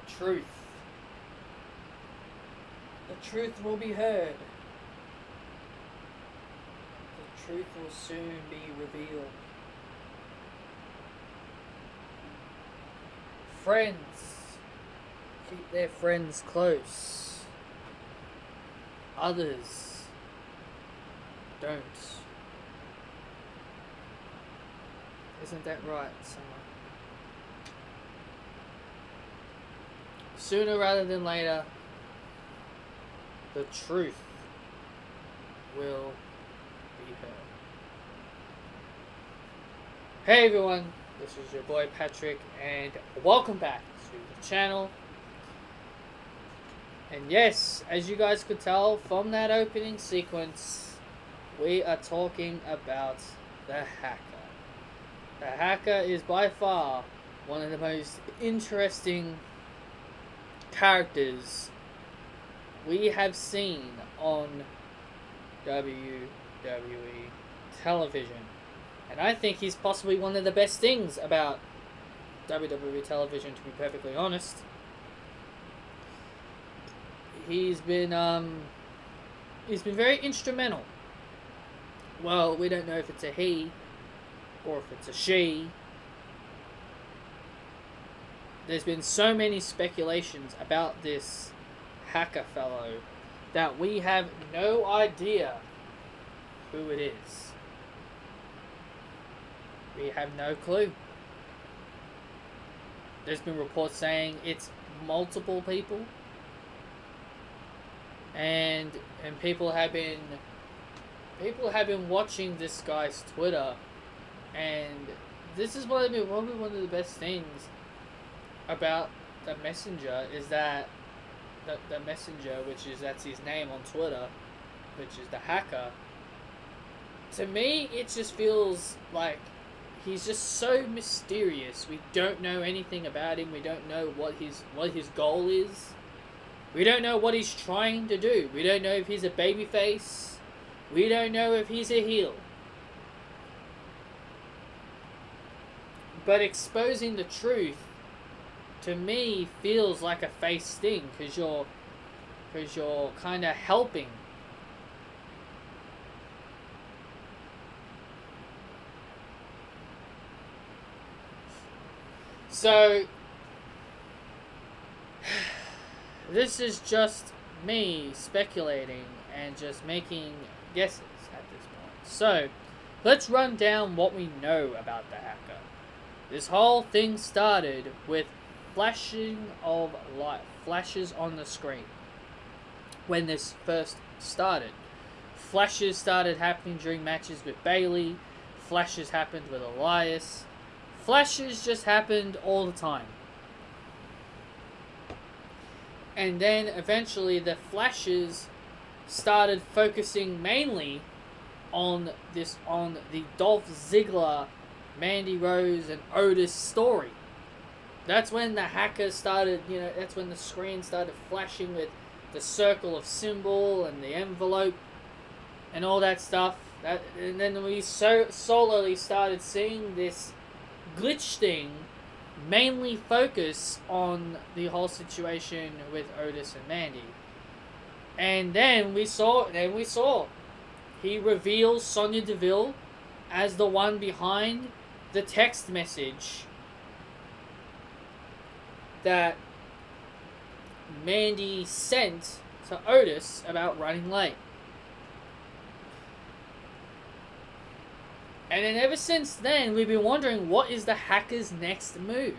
truth. The truth will be heard. The truth will soon be revealed. Friends keep their friends close. Others don't. Isn't that right, Summer? Sooner rather than later, the truth will be heard. Hey everyone, this is your boy Patrick, and welcome back to the channel. And yes, as you guys could tell from that opening sequence, we are talking about the Hacker. The Hacker is by far one of the most interesting characters we have seen on WWE television. And I think he's possibly one of the best things about WWE television, to be perfectly honest. He's been very instrumental. Well, we don't know if it's a he or if it's a she. There's been so many speculations about this Hacker fellow that we have no idea who it is. We have no clue. There's been reports saying it's multiple people, and people have been watching this guy's Twitter, and this is probably one of the best things about the Messenger is that the Messenger, that's his name on Twitter, which is the Hacker. To me, it just feels like he's just so mysterious. We don't know anything about him. We don't know what his goal is. We don't know what he's trying to do. We don't know if he's a babyface. We don't know if he's a heel. But exposing the truth, to me, feels like a face thing, because you're kind of helping. So this is just me speculating and just making guesses at this point. So let's run down what we know about the Hacker. This whole thing started with flashing of light, flashes on the screen. When this first started, flashes started happening during matches with Bayley. Flashes happened with Elias. Flashes just happened all the time. And then eventually the flashes started focusing mainly on the Dolph Ziggler, Mandy Rose, and Otis story. That's when the Hacker started, that's when the screen started flashing with the circle of symbol and the envelope and all that stuff. And then we slowly started seeing this glitch thing mainly focus on the whole situation with Otis and Mandy. And then we saw he reveals Sonya Deville as the one behind the text message that Mandy sent to Otis about running late. And then ever since then, we've been wondering, what is the Hacker's next move?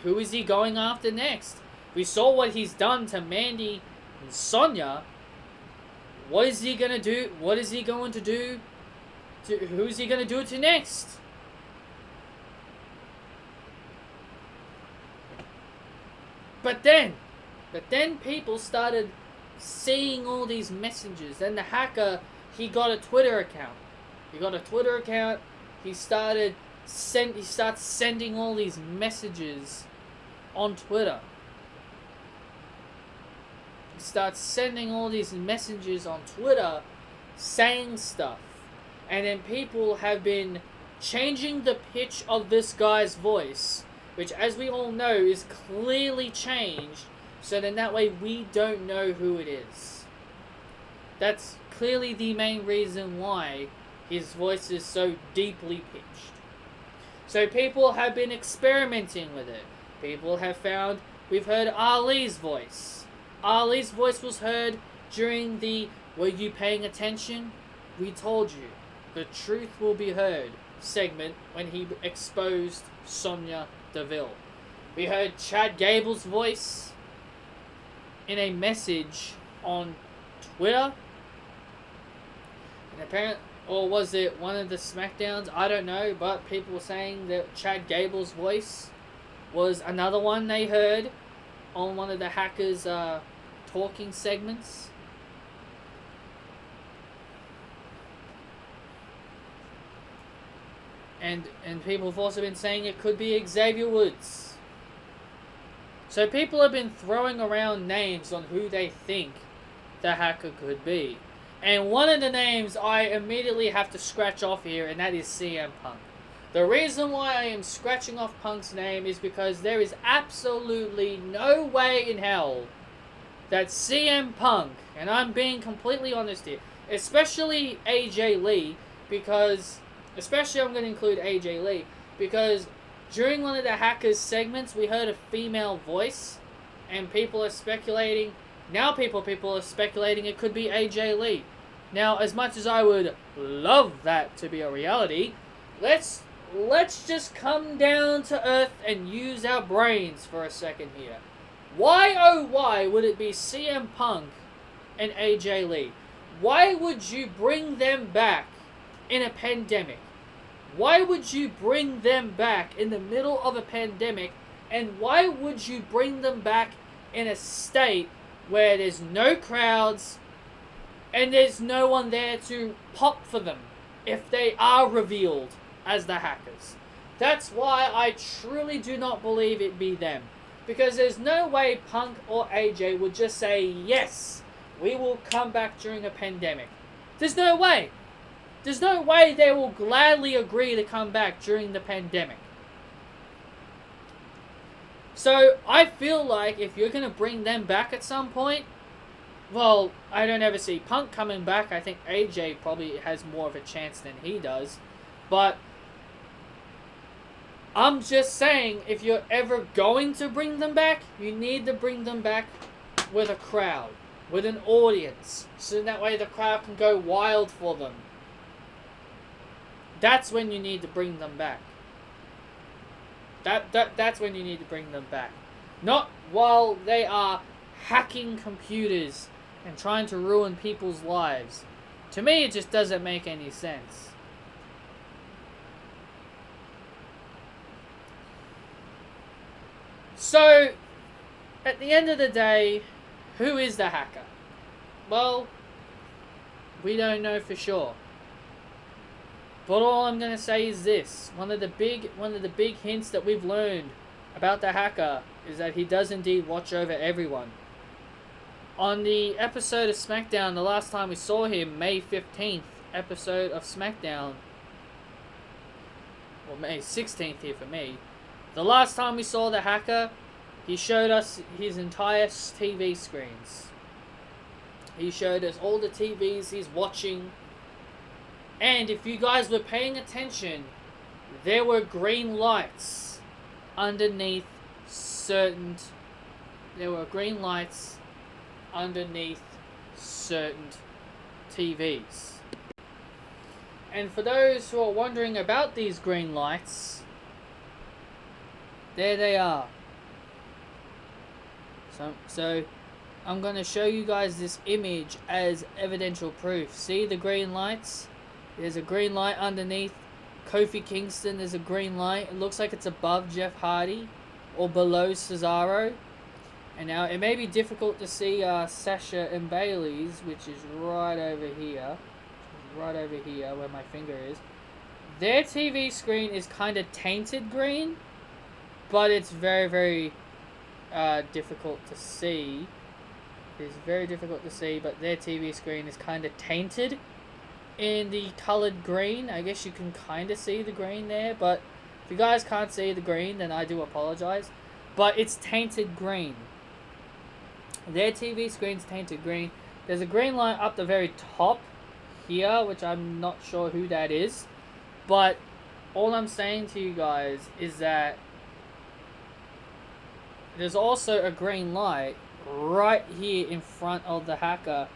Who is he going after next? We saw what he's done to Mandy and Sonya. What is he gonna do? What is he going to do? Who is he gonna do it to next? But then people started seeing all these messages. Then the Hacker, he got a Twitter account. He starts sending all these messages on Twitter. He starts sending all these messages on Twitter saying stuff. And then people have been changing the pitch of this guy's voice which, as we all know, is clearly changed, so then that way we don't know who it is. That's clearly the main reason why his voice is so deeply pitched. So people have been experimenting with it. People have found, we've heard Ali's voice. Ali's voice was heard during the "Were you paying attention? We told you. The truth will be heard" segment when he exposed Sonya Deville. We heard Chad Gable's voice in a message on Twitter. And apparently, or was it one of the SmackDowns? I don't know, but people were saying that Chad Gable's voice was another one they heard on one of the Hackers' talking segments. And people have also been saying it could be Xavier Woods. So people have been throwing around names on who they think the Hacker could be. And one of the names I immediately have to scratch off here, and that is CM Punk. The reason why I am scratching off Punk's name is because there is absolutely no way in hell that CM Punk, and I'm being completely honest here, especially AJ Lee, because, especially I'm going to include AJ Lee, because during one of the Hackers segments we heard a female voice, and people are speculating, now people are speculating it could be AJ Lee. Now, as much as I would love that to be a reality, let's just come down to earth and use our brains for a second here. Why, oh why, would it be CM Punk and AJ Lee? Why would you bring them back in a pandemic? Why would you bring them back in the middle of a pandemic? And why would you bring them back in a state where there's no crowds and there's no one there to pop for them if they are revealed as the Hackers? That's why I truly do not believe it be them. Because there's no way Punk or AJ would just say, yes, we will come back during a pandemic. There's no way. There's no way they will gladly agree to come back during the pandemic. So, I feel like if you're going to bring them back at some point, well, I don't ever see Punk coming back. I think AJ probably has more of a chance than he does. But I'm just saying, if you're ever going to bring them back, you need to bring them back with a crowd, with an audience, so that way the crowd can go wild for them. That's when you need to bring them back. That's when you need to bring them back. Not while they are hacking computers and trying to ruin people's lives. To me, it just doesn't make any sense. So, at the end of the day, who is the Hacker? Well, we don't know for sure. But all I'm going to say is this. One of the big hints that we've learned about the Hacker is that he does indeed watch over everyone. On the episode of SmackDown, the last time we saw him, May 15th episode of SmackDown, or May 16th here for me, the last time we saw the Hacker, he showed us his entire TV screens. He showed us all the TVs he's watching. And if you guys were paying attention, there were green lights underneath certain... There were green lights underneath certain TVs. And for those who are wondering about these green lights, there they are. So I'm going to show you guys this image as evidential proof. See the green lights? There's a green light underneath Kofi Kingston. There's a green light. It looks like it's above Jeff Hardy or below Cesaro. And now it may be difficult to see Sasha and Bayley's, which is right over here. Right over here where my finger is. Their TV screen is kind of tainted green, but it's very, very difficult to see. It's very difficult to see, but their TV screen is kind of tainted in the colored green. I guess you can kind of see the green there, but If you guys can't see the green, then I do apologize. But it's tainted green. Their TV screen's tainted green. There's a green light up the very top here, which I'm not sure who that is. But all I'm saying to you guys is that there's also a green light right here in front of the hacker,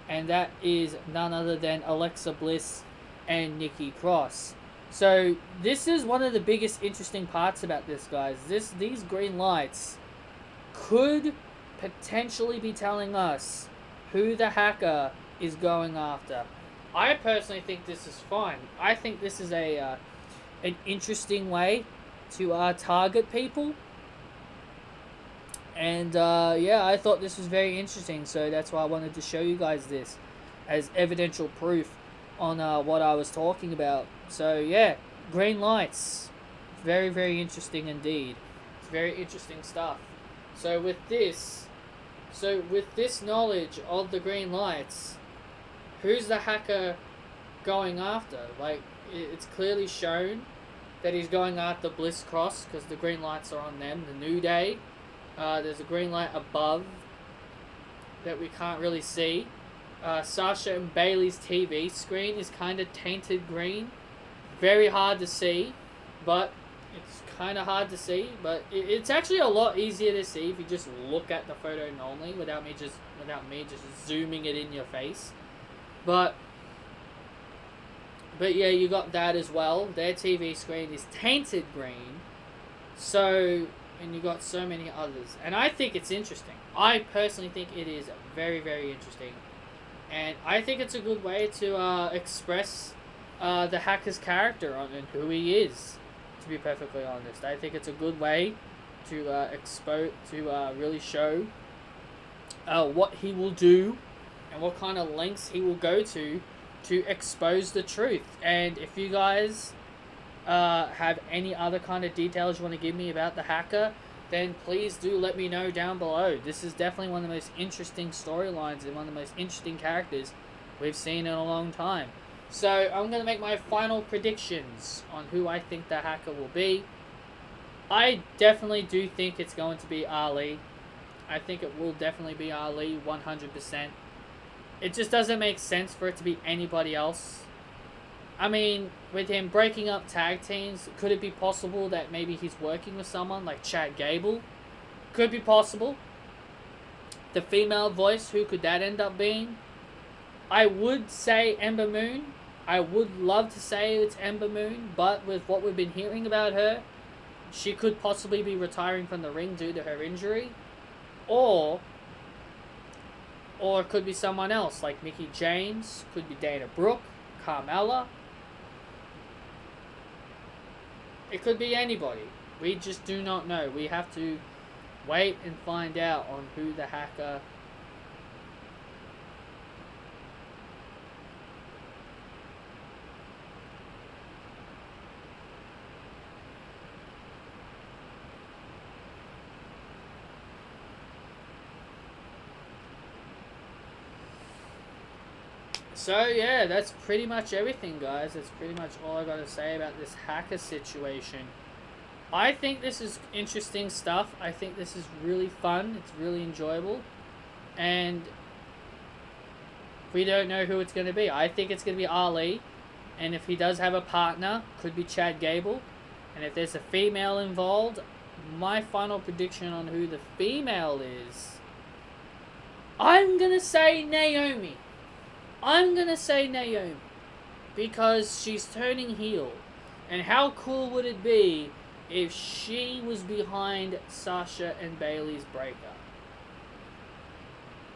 and that is none other than Alexa Bliss and Nikki Cross. So this is one of the biggest interesting parts about this, guys. These green lights could potentially be telling us who the hacker is going after. I personally think this is fine. I think this is an interesting way to target people. And yeah, I thought this was very interesting, so that's why I wanted to show you guys this as evidential proof on what I was talking about. So yeah, green lights, very, very interesting indeed. It's very interesting stuff. So with this knowledge of the green lights, who's the hacker going after? Like, it's clearly shown that he's going after Bliss Cross because the green lights are on them. The New Day. There's a green light above that we can't really see. Sasha and Bayley's TV screen is kind of tainted green. Very hard to see, but it's kind of hard to see. But it's actually a lot easier to see if you just look at the photo normally without me just zooming it in your face. But yeah, you got that as well. Their TV screen is tainted green. So, and you got so many others. And I think it's interesting. I personally think it is very, very interesting. And I think it's a good way to express the hacker's character and who he is, to be perfectly honest. I think it's a good way to really show what he will do and what kind of lengths he will go to expose the truth. And if you guys have any other kind of details you want to give me about the hacker, then please do let me know down below. This is definitely one of the most interesting storylines and one of the most interesting characters we've seen in a long time. So I'm going to make my final predictions on who I think the hacker will be. I definitely do think it's going to be Ali. I think it will definitely be Ali, 100%. It just doesn't make sense for it to be anybody else. I mean, with him breaking up tag teams, could it be possible that maybe he's working with someone like Chad Gable? Could be possible. The female voice, who could that end up being? I would say Ember Moon. I would love to say it's Ember Moon, but with what we've been hearing about her, she could possibly be retiring from the ring due to her injury. Or it could be someone else, like Mickie James, could be Dana Brooke, Carmella. It could be anybody. We just do not know. We have to wait and find out on who the hacker. So yeah, that's pretty much everything, guys. That's pretty much all I got to say about this hacker situation. I think this is interesting stuff. I think this is really fun. It's really enjoyable. And we don't know who it's going to be. I think it's going to be Ali. And if he does have a partner, could be Chad Gable. And if there's a female involved, my final prediction on who the female is, I'm going to say Naomi. I'm going to say Naomi, because she's turning heel. And how cool would it be if she was behind Sasha and Bayley's breakup?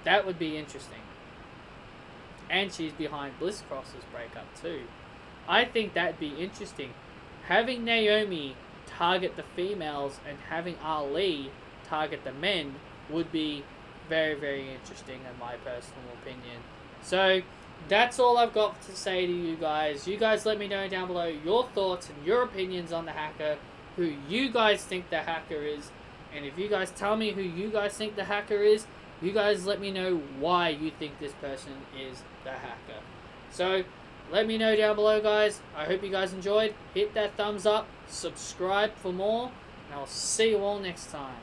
That would be interesting. And she's behind Bliss Cross's breakup too. I think that'd be interesting. Having Naomi target the females and having Ali target the men would be very, very interesting in my personal opinion. So, that's all I've got to say to you guys. You guys let me know down below your thoughts and your opinions on the hacker, who you guys think the hacker is. And if you guys tell me who you guys think the hacker is, you guys let me know why you think this person is the hacker. So, Let me know down below, guys. I hope you guys enjoyed. Hit that thumbs up, subscribe for more, and I'll see you all next time.